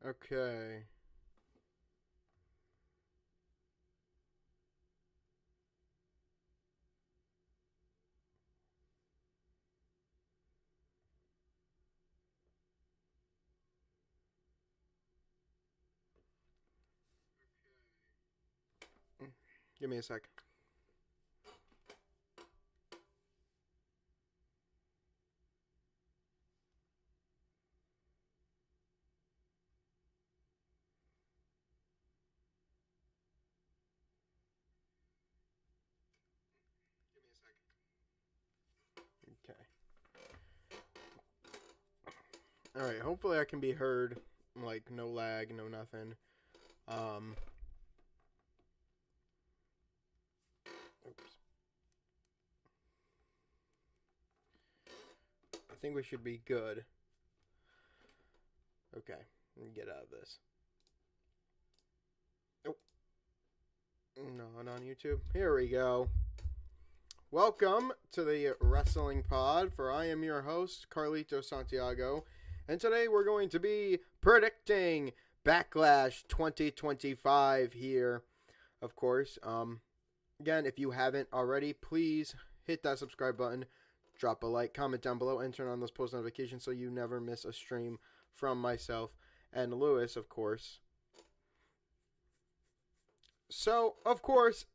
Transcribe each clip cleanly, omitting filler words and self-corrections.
Okay. Give me a sec. Okay. Alright, hopefully I can be heard. Like, no lag, no nothing. Oops. I think we should be good. Okay, let me get out of this. Oh. Not on YouTube. Here we go. Welcome to the Wrestling Pod, for I am your host, Carlito Santiago, and today we're going to be predicting Backlash 2025 here, of course. Again, if you haven't already, please hit that subscribe button, drop a like, comment down below, and turn on those post notifications so you never miss a stream from myself and Lewis, of course. So, of course,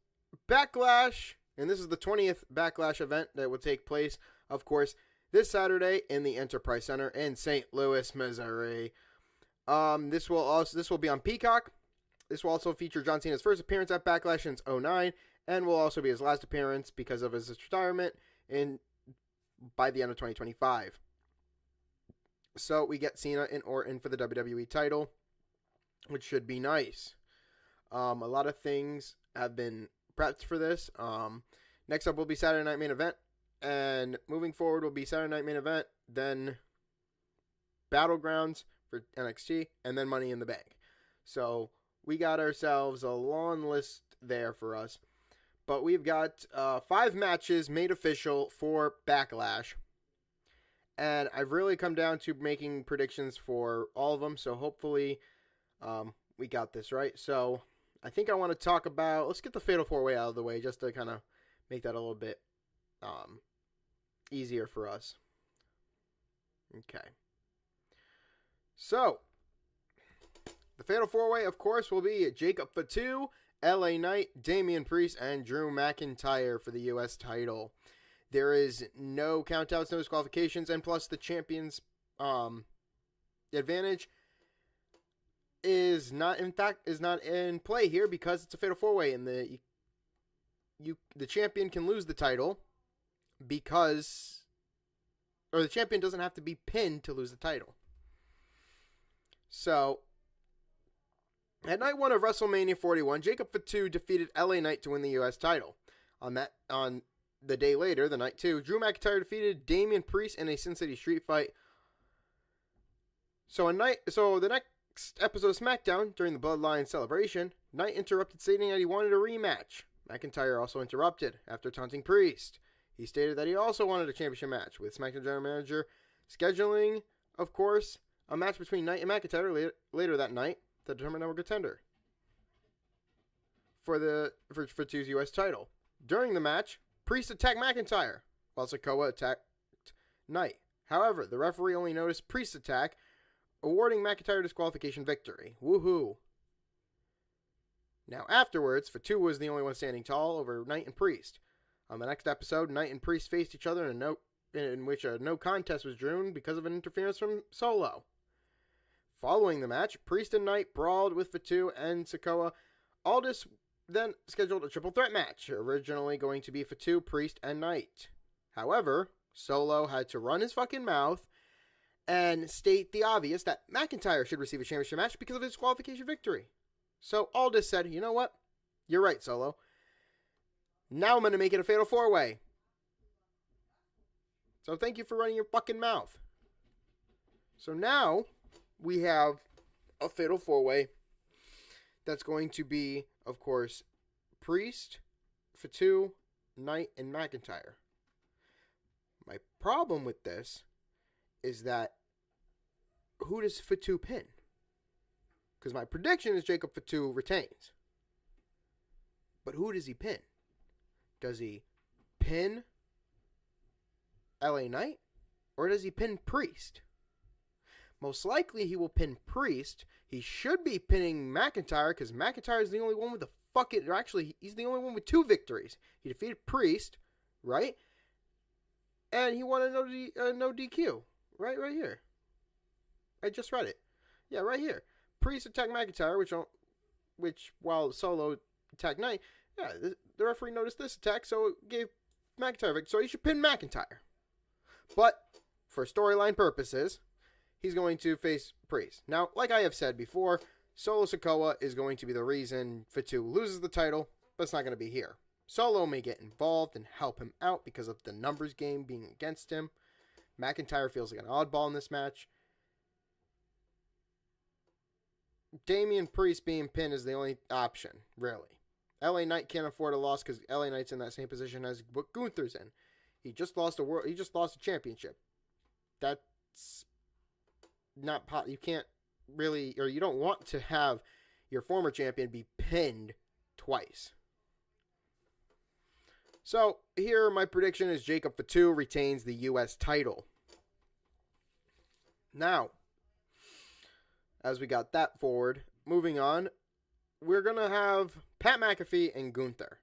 Backlash, and this is the 20th Backlash event that will take place, of course, this Saturday in the Enterprise Center in St. Louis, Missouri. This will be on Peacock. This will also feature John Cena's first appearance at Backlash since 2009, and will also be his last appearance because of his retirement by the end of 2025. So we get Cena and Orton for the WWE title, which should be nice. A lot of things have been prepped for this. Next up will be Saturday Night Main Event, and moving forward will be Saturday Night Main Event, then Battlegrounds for NXT, and then Money in the Bank. So we got ourselves a long list there for us. But we've got 5 matches made official for Backlash. And I've really come down to making predictions for all of them. So hopefully we got this right. So I think I want to talk about... Let's get the Fatal 4-Way out of the way just to kind of make that a little bit easier for us. Okay. So, the Fatal 4-Way, of course, will be Jacob Fatu, LA Knight, Damian Priest, and Drew McIntyre for the U.S. title. There is no countouts, no disqualifications, and plus the champion's advantage is not in play here because it's a Fatal 4-Way, and the champion can lose the title the champion doesn't have to be pinned to lose the title. So, at night 1 of WrestleMania 41, Jacob Fatu defeated LA Knight to win the U.S. title. On the day later, the night 2, Drew McIntyre defeated Damian Priest in a Sin City Street fight. So the next episode of SmackDown, during the Bloodline celebration, Knight interrupted, stating that he wanted a rematch. McIntyre also interrupted after taunting Priest. He stated that he also wanted a championship match, with SmackDown General Manager scheduling, of course, a match between Knight and McIntyre later that night to determine number contender for Fatu's U.S. title. During the match, Priest attacked McIntyre, while Sikoa attacked Knight. However, the referee only noticed Priest's attack, awarding McIntyre disqualification victory. Woohoo! Now afterwards, Fatu was the only one standing tall over Knight and Priest. On the next episode, Knight and Priest faced each other in which a no contest was drawn because of an interference from Solo. Following the match, Priest and Knight brawled with Fatu and Sikoa. Aldis then scheduled a triple threat match, originally going to be Fatu, Priest, and Knight. However, Solo had to run his fucking mouth and state the obvious that McIntyre should receive a championship match because of his disqualification victory. So Aldis said, you know what? You're right, Solo. Now I'm going to make it a Fatal 4-Way. So thank you for running your fucking mouth. So now we have a Fatal 4-Way that's going to be, of course, Priest, Fatu, Knight, and McIntyre. My problem with this is that who does Fatu pin? Because my prediction is Jacob Fatu retains. But who does he pin? Does he pin LA Knight? Or does he pin Priest? Most likely he will pin Priest. He should be pinning McIntyre because McIntyre is the only one with he's the only one with 2 victories. He defeated Priest, right? And he won a no DQ. Right here. I just read it. Yeah, right here. Priest attacked McIntyre, which while Solo attacked Knight, yeah, the referee noticed this attack, so it gave McIntyre victory. So he should pin McIntyre. But for storyline purposes, he's going to face Priest. Now, like I have said before, Solo Sikoa is going to be the reason Fatu loses the title, but it's not going to be here. Solo may get involved and help him out because of the numbers game being against him. McIntyre feels like an oddball in this match. Damian Priest being pinned is the only option, really. LA Knight can't afford a loss because LA Knight's in that same position as what Gunther's in. He just lost a championship. That's not you can't really, or you don't want to have your former champion be pinned twice. So here my prediction is Jacob Fatu retains the U.S. title. Now, as we got that forward, moving on, we're going to have Pat McAfee and Gunther.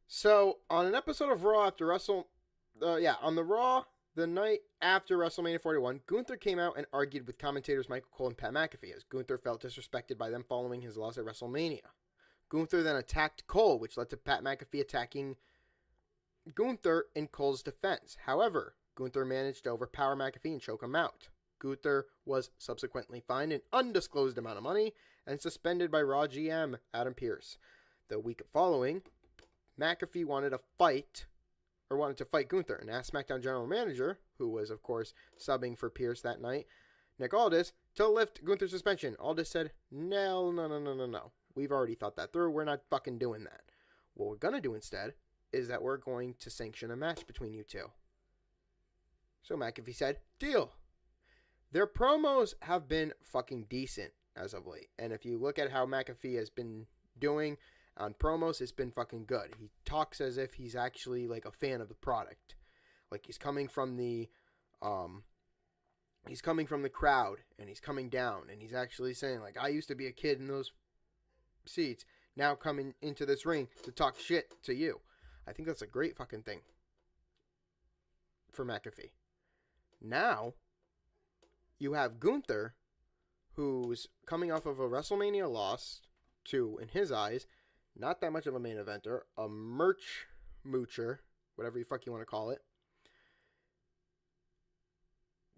So, on an episode of Raw after on the Raw, the night after WrestleMania 41, Gunther came out and argued with commentators Michael Cole and Pat McAfee as Gunther felt disrespected by them following his loss at WrestleMania. Gunther then attacked Cole, which led to Pat McAfee attacking Gunther in Cole's defense. However, Gunther managed to overpower McAfee and choke him out. Gunther was subsequently fined an undisclosed amount of money and suspended by Raw GM Adam Pearce. The week following, McAfee wanted to fight Gunther and asked SmackDown General Manager, who was of course subbing for Pearce that night, Nick Aldis, to lift Gunther's suspension. Aldis said, No. We've already thought that through. We're not fucking doing that. What we're going to do instead is that we're going to sanction a match between you two. So McAfee said, deal. Their promos have been fucking decent as of late. And if you look at how McAfee has been doing on promos, it's been fucking good. He talks as if he's actually like a fan of the product. Like he's coming from the crowd and he's coming down and he's actually saying like, I used to be a kid in those seats, now coming into this ring to talk shit to you. I think that's a great fucking thing for McAfee. Now, you have Gunther, who's coming off of a WrestleMania loss to, in his eyes, not that much of a main eventer, a merch moocher, whatever the fuck you want to call it.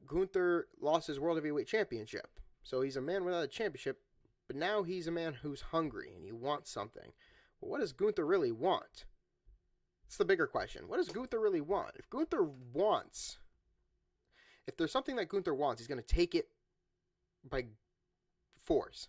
Gunther lost his World Heavyweight Championship. So he's a man without a championship, but now he's a man who's hungry and he wants something. Well, what does Gunther really want? It's the bigger question. What does Gunther really want? If there's something that Gunther wants, he's going to take it by force.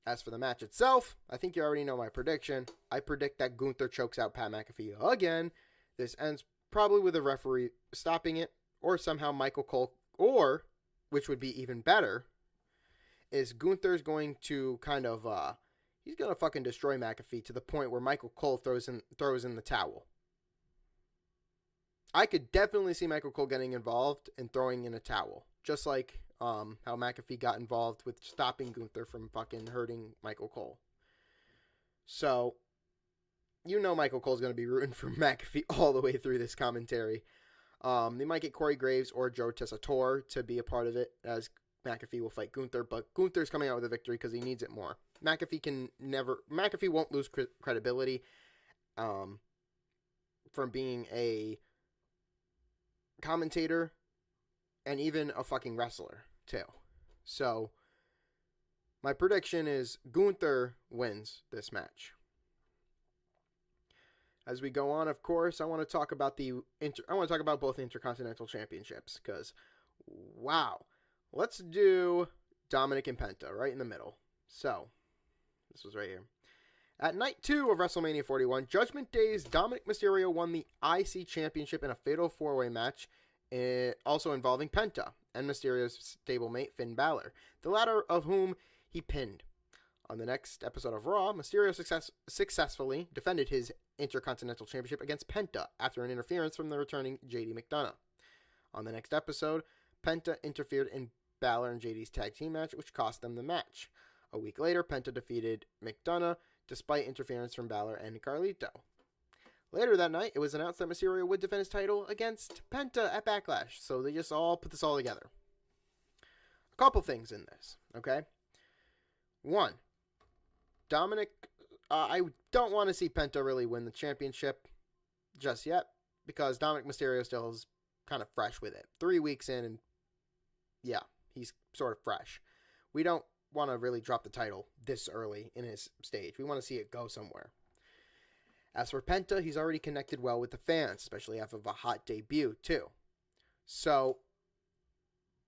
As for the match itself, I think you already know my prediction. I predict that Gunther chokes out Pat McAfee again. This ends probably with a referee stopping it, or somehow Michael Cole, or, which would be even better, is Gunther's going to kind of, he's going to fucking destroy McAfee to the point where Michael Cole throws in the towel. I could definitely see Michael Cole getting involved and throwing in a towel. Just like how McAfee got involved with stopping Gunther from fucking hurting Michael Cole. So, you know Michael Cole's going to be rooting for McAfee all the way through this commentary. They might get Corey Graves or Joe Tessitore to be a part of it, as McAfee will fight Gunther, but Gunther's coming out with a victory because he needs it more. McAfee won't lose credibility from being a commentator and even a fucking wrestler too. So my prediction is Gunther wins this match. As we go on, of course, I want to talk about both Intercontinental Championships because wow. Let's do Dominic and Penta right in the middle. So, this was right here. At night 2 of WrestleMania 41, Judgment Day's Dominic Mysterio won the IC Championship in a fatal 4-way match, also involving Penta. and Mysterio's stablemate Finn Balor, the latter of whom he pinned. On the next episode of Raw, Mysterio successfully defended his Intercontinental Championship against Penta after an interference from the returning JD McDonough. On the next episode, Penta interfered in Balor and JD's tag team match, which cost them the match. A week later, Penta defeated McDonough despite interference from Balor and Carlito. Later that night, it was announced that Mysterio would defend his title against Penta at Backlash, so they just all put this all together. A couple things in this, okay? One, Dominic, I don't want to see Penta really win the championship just yet, because Dominic Mysterio still is kind of fresh with it. 3 weeks in, and yeah, he's sort of fresh. We don't want to really drop the title this early in his stage. We want to see it go somewhere. As for Penta, he's already connected well with the fans, especially after a hot debut, too. So,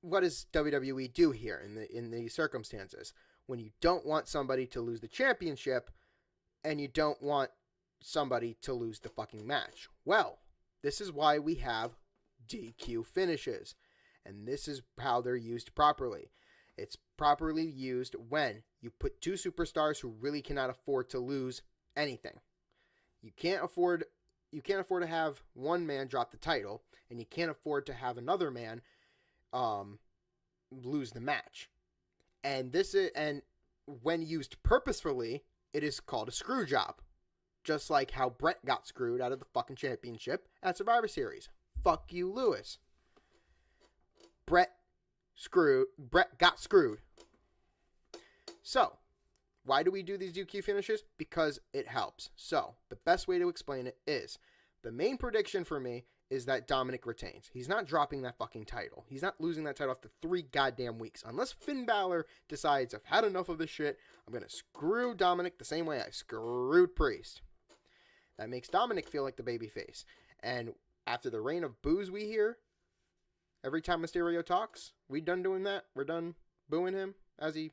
what does WWE do here in these circumstances? When you don't want somebody to lose the championship, and you don't want somebody to lose the fucking match. Well, this is why we have DQ finishes. And this is how they're used properly. It's properly used when you put two superstars who really cannot afford to lose anything. You can't afford to have one man drop the title, and you can't afford to have another man lose the match. And when used purposefully, it is called a screw job. Just like how Brett got screwed out of the fucking championship at Survivor Series. Fuck you, Lewis. Brett got screwed. So, why do we do these DQ finishes? Because it helps. So, the best way to explain it is, the main prediction for me is that Dominic retains. He's not dropping that fucking title. He's not losing that title after 3 goddamn weeks. Unless Finn Balor decides, I've had enough of this shit, I'm going to screw Dominic the same way I screwed Priest. That makes Dominic feel like the babyface. And after the reign of boos we hear, every time Mysterio talks, we done doing that? We're done booing him as he,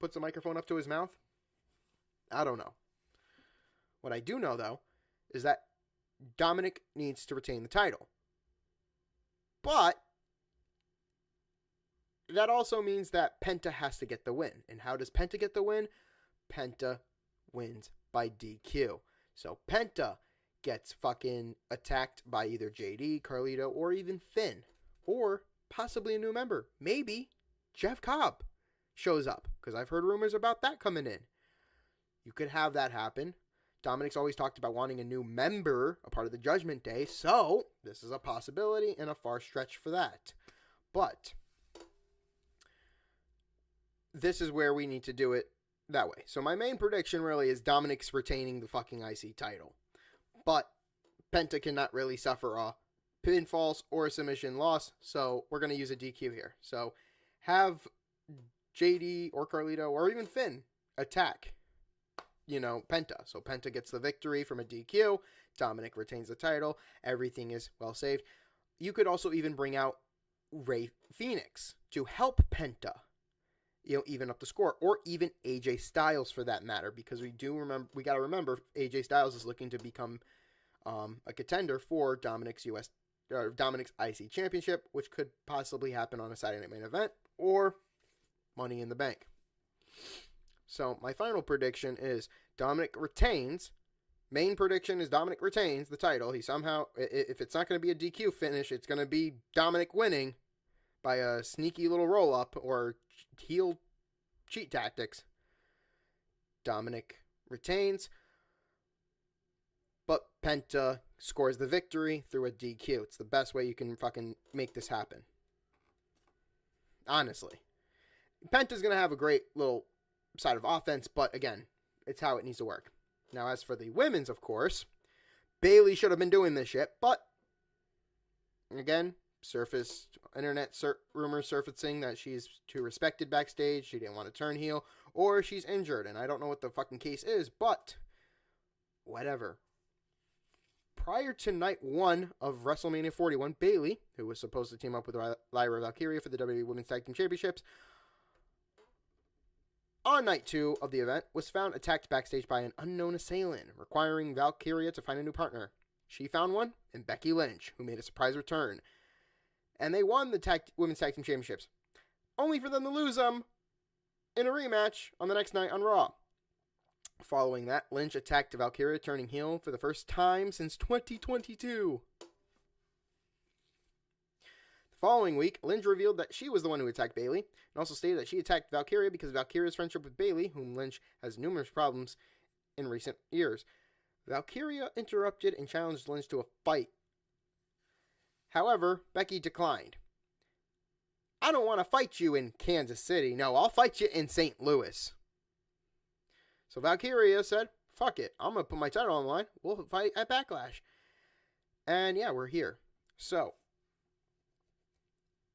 puts the microphone up to his mouth? I don't know. What I do know, though, is that Dominic needs to retain the title. But that also means that Penta has to get the win. And how does Penta get the win? Penta wins by DQ. So Penta gets fucking attacked by either JD, Carlito, or even Finn. Or possibly a new member. Maybe Jeff Cobb shows up. Because I've heard rumors about that coming in. You could have that happen. Dominic's always talked about wanting a new member, a part of the Judgment Day. So, this is a possibility and a far stretch for that. But, this is where we need to do it that way. So, my main prediction really is Dominic's retaining the fucking IC title. But, Penta cannot really suffer a pinfalls or a submission loss. So, we're going to use a DQ here. So, have JD or Carlito or even Finn attack Penta. So Penta gets the victory from a DQ. Dominic retains the title. Everything is well saved. You could also even bring out Rey Fenix to help Penta, even up the score, or even AJ Styles for that matter, because we got to remember AJ Styles is looking to become a contender for Dominic's IC Championship, which could possibly happen on a Saturday Night Main Event or Money in the Bank. So, my final prediction is Dominic retains. Main prediction is Dominic retains the title. He somehow, if it's not going to be a DQ finish, it's going to be Dominic winning by a sneaky little roll-up or heel cheat tactics. Dominic retains, but Penta scores the victory through a DQ. It's the best way you can fucking make this happen. Honestly. Penta's going to have a great little side of offense, but again, it's how it needs to work. Now, as for the women's, of course, Bayley should have been doing this shit, but again, internet rumors surfacing that she's too respected backstage, she didn't want to turn heel, or she's injured, and I don't know what the fucking case is, but whatever. Prior to night 1 of WrestleMania 41, Bayley, who was supposed to team up with Lyra Valkyria for the WWE Women's Tag Team Championships, on night 2 of the event, was found attacked backstage by an unknown assailant, requiring Valkyria to find a new partner. She found one in Becky Lynch, who made a surprise return. And they won the Women's Tag Team Championships, only for them to lose them in a rematch on the next night on Raw. Following that, Lynch attacked Valkyria, turning heel for the first time since 2022. The following week, Lynch revealed that she was the one who attacked Bayley, and also stated that she attacked Valkyria because of Valkyria's friendship with Bayley, whom Lynch has numerous problems in recent years. Valkyria interrupted and challenged Lynch to a fight. However, Becky declined. I don't want to fight you in Kansas City. No, I'll fight you in St. Louis. So Valkyria said, fuck it. I'm going to put my title on the line. We'll fight at Backlash. And yeah, we're here. So,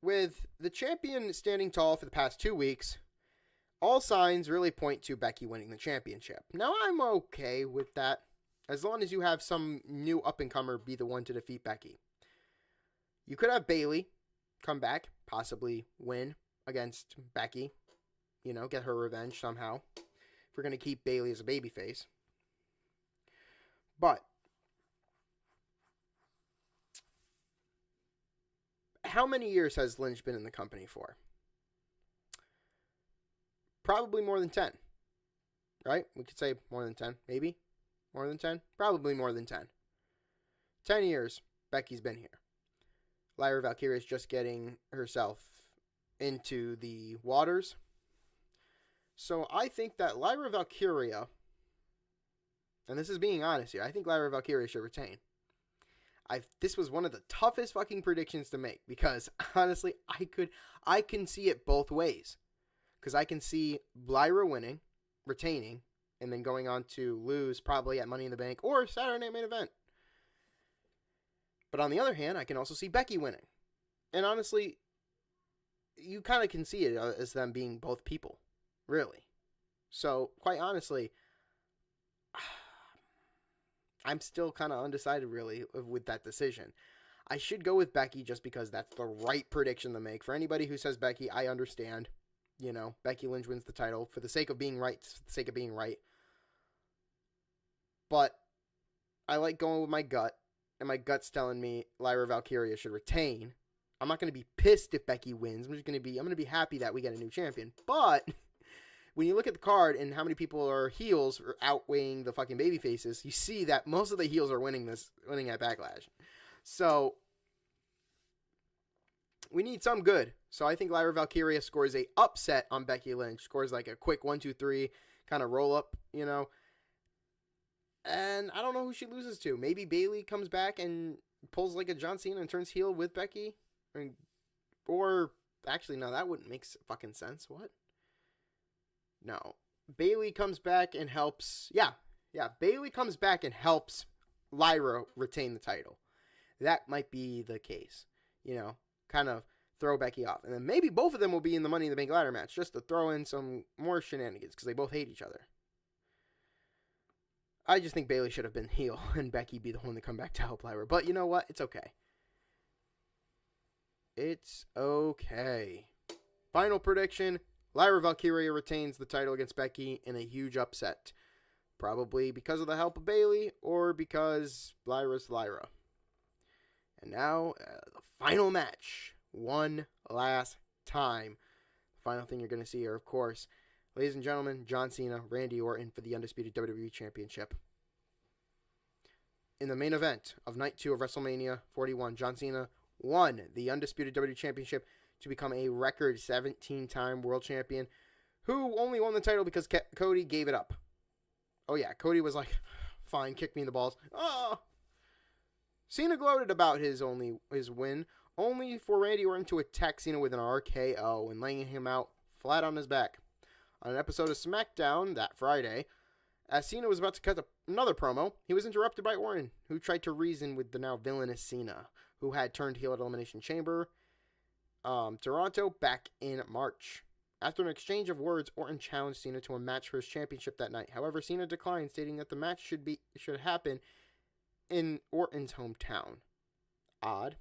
with the champion standing tall for the past 2 weeks, all signs really point to Becky winning the championship. Now, I'm okay with that, as long as you have some new up-and-comer be the one to defeat Becky. You could have Bayley come back, possibly win against Becky. You know, get her revenge somehow. If we're going to keep Bayley as a babyface. But how many years has Lynch been in the company for? Probably more than 10. Right? We could say more than 10. Maybe more than 10. Probably more than 10. 10 years Becky's been here. Lyra Valkyria is just getting herself into the waters. So I think that Lyra Valkyria, and this is being honest here, I think Lyra Valkyria should retain. This was one of the toughest fucking predictions to make, because honestly, I can see it both ways. Because I can see Lyra winning, retaining, and then going on to lose probably at Money in the Bank or Saturday Night Main Event. But on the other hand, I can also see Becky winning. And honestly, you kind of can see it as them being both people. Really. So, quite honestly, I'm still kind of undecided, really, with that decision. I should go with Becky just because that's the right prediction to make. For anybody who says Becky, I understand. You know, Becky Lynch wins the title for the sake of being right, for the sake of being right. But I like going with my gut. And my gut's telling me Lyra Valkyria should retain. I'm not going to be pissed if Becky wins. I'm going to be happy that we get a new champion. But when you look at the card and how many people are heels or outweighing the fucking baby faces, you see that most of the heels are winning at Backlash. So we need some good. So I think Lyra Valkyria scores a upset on Becky Lynch. Scores like a quick 1-2-3 kind of roll up, you know. And I don't know who she loses to. Maybe Bayley comes back and pulls like a John Cena and turns heel with Becky. Or actually, no, that wouldn't make fucking sense. What? No. Bayley comes back and helps. Yeah. Bayley comes back and helps Lyra retain the title. That might be the case. You know, kind of throw Becky off. And then maybe both of them will be in the Money in the Bank ladder match just to throw in some more shenanigans because they both hate each other. I just think Bayley should have been heel and Becky be the one to come back to help Lyra. But you know what? It's okay. It's okay. Final prediction. Lyra Valkyria retains the title against Becky in a huge upset. Probably because of the help of Bayley or because Lyra's Lyra. And now, the final match. One last time. The final thing you're going to see here, of course, ladies and gentlemen, John Cena, Randy Orton for the undisputed WWE Championship. In the main event of Night 2 of WrestleMania 41, John Cena won the undisputed WWE Championship to become a record 17-time world champion, who only won the title because Cody gave it up. Oh yeah, Cody was like, fine, kick me in the balls. Oh! Cena gloated about his win, only for Randy Orton to attack Cena with an RKO and laying him out flat on his back. On an episode of SmackDown that Friday, as Cena was about to cut another promo, he was interrupted by Orton, who tried to reason with the now villainous Cena, who had turned heel at Elimination Chamber, Toronto, back in March. After an exchange of words, Orton challenged Cena to a match for his championship that night. However, Cena declined, stating that the match should happen in Orton's hometown. Odd.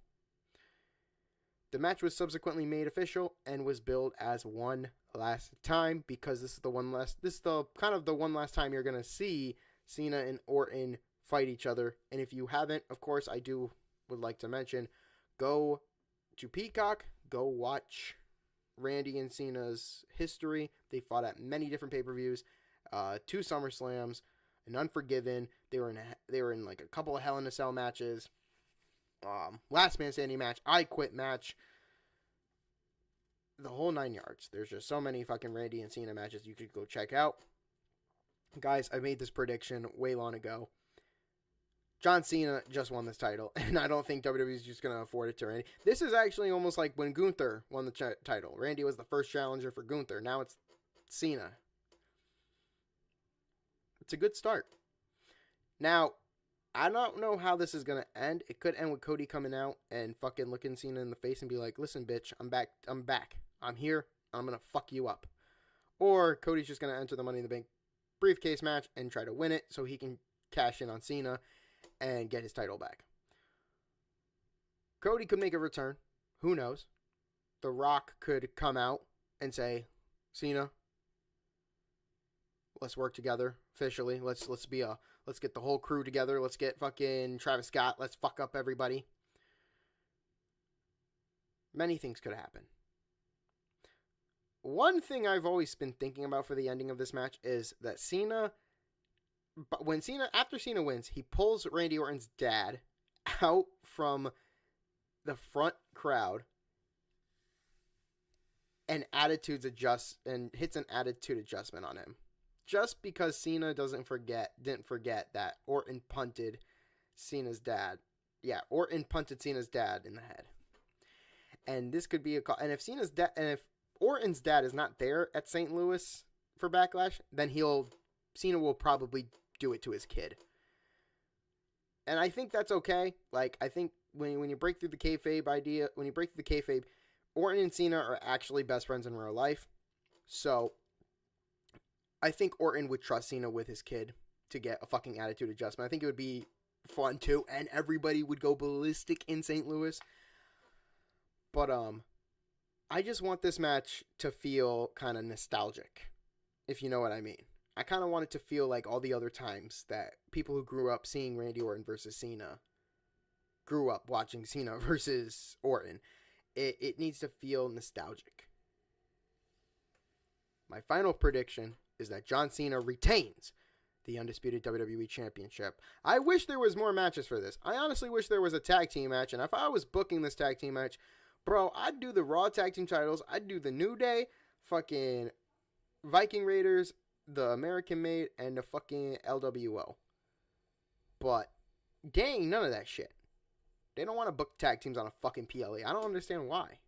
The match was subsequently made official and was billed as one last time because this is the one last time you're gonna see Cena and Orton fight each other. And if you haven't, of course, would like to mention, go to Peacock, go watch Randy and Cena's history. They fought at many different pay-per-views, 2 SummerSlams, an Unforgiven. They were in like a couple of Hell in a Cell matches, Last Man Standing match, I Quit match, the whole 9 yards. There's just so many fucking Randy and Cena matches you could go check out. Guys, I made this prediction way long ago. John Cena just won this title, and I don't think WWE is just going to afford it to Randy. This is actually almost like when Gunther won the title. Randy was the first challenger for Gunther. Now it's Cena. It's a good start. Now, I don't know how this is going to end. It could end with Cody coming out and fucking looking Cena in the face and be like, listen, bitch, I'm back. I'm here. I'm going to fuck you up. Or Cody's just going to enter the Money in the Bank briefcase match and try to win it so he can cash in on Cena and get his title back. Cody could make a return. Who knows? The Rock could come out and say, Cena, let's work together officially. Let's get the whole crew together. Let's get fucking Travis Scott. Let's fuck up everybody. Many things could happen. One thing I've always been thinking about for the ending of this match is that after Cena wins, he pulls Randy Orton's dad out from the front crowd and hits an attitude adjustment on him. Just because Cena didn't forget that Orton punted Cena's dad. Yeah, Orton punted Cena's dad in the head. And this could be a call. And if Orton's dad is not there at St. Louis for Backlash, then Cena will probably do it to his kid. And I think that's okay. Like, I think when you break through the kayfabe, Orton and Cena are actually best friends in real life. So I think Orton would trust Cena with his kid to get a fucking attitude adjustment. I think it would be fun too, and everybody would go ballistic in St. Louis. But I just want this match to feel kind of nostalgic, if you know what I mean. I kind of want it to feel like all the other times that people who grew up seeing Randy Orton versus Cena grew up watching Cena versus Orton. It needs to feel nostalgic. My final prediction is that John Cena retains the Undisputed WWE Championship. I wish there was more matches for this. I honestly wish there was a tag team match, and if I was booking this tag team match, bro, I'd do the Raw tag team titles. I'd do the New Day, fucking Viking Raiders, the American Made, and the fucking LWO. But dang, none of that shit. They don't want to book tag teams on a fucking PLE. I don't understand why.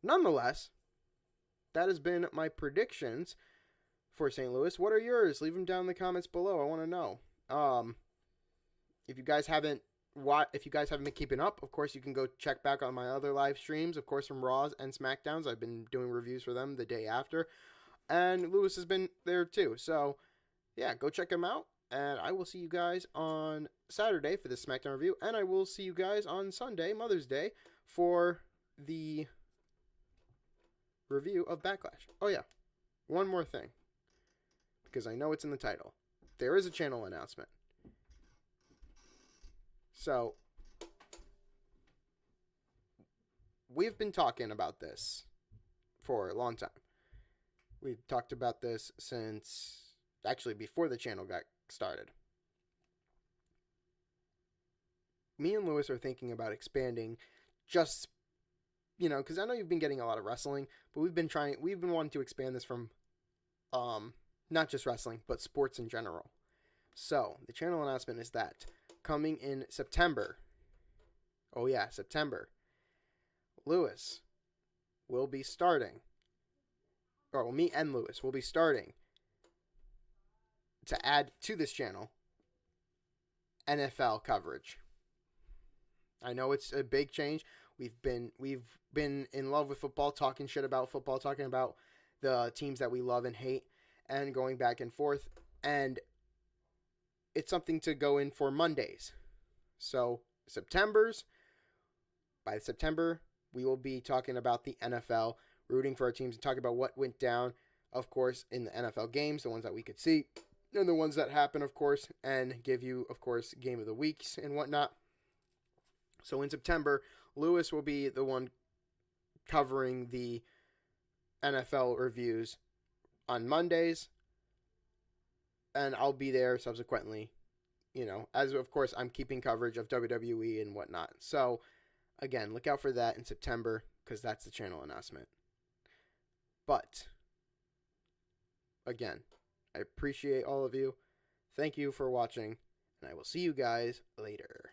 Nonetheless, that has been my predictions for St. Louis. What are yours? Leave them down in the comments below. I want to know. If you guys haven't been keeping up, of course, you can go check back on my other live streams, of course, from Raws and SmackDowns. I've been doing reviews for them the day after. And Lewis has been there too. So, yeah, go check him out. And I will see you guys on Saturday for the SmackDown review. And I will see you guys on Sunday, Mother's Day, for the review of Backlash. Oh, yeah. One more thing. Because I know it's in the title. There is a channel announcement. So, we've been talking about this for a long time. We've talked about this since, actually, before the channel got started. Me and Lewis are thinking about expanding just, because I know you've been getting a lot of wrestling, but we've been wanting to expand this from, not just wrestling, but sports in general. So, the channel announcement is that coming in September, September, Lewis will be starting, me and Lewis will be starting to add to this channel NFL coverage. I know it's a big change. We've been in love with football, talking shit about football, talking about the teams that we love and hate, and going back and forth. And it's something to go in for Mondays. So by September, we will be talking about the NFL, rooting for our teams, and talking about what went down, of course, in the NFL games, the ones that we could see, and the ones that happen, of course, and give you, of course, game of the weeks and whatnot. So in September, Lewis will be the one covering the NFL reviews on Mondays, and I'll be there subsequently, as of course I'm keeping coverage of WWE and whatnot. So again, look out for that in September, because that's the channel announcement. But again, I appreciate all of you. Thank you for watching, and I will see you guys later.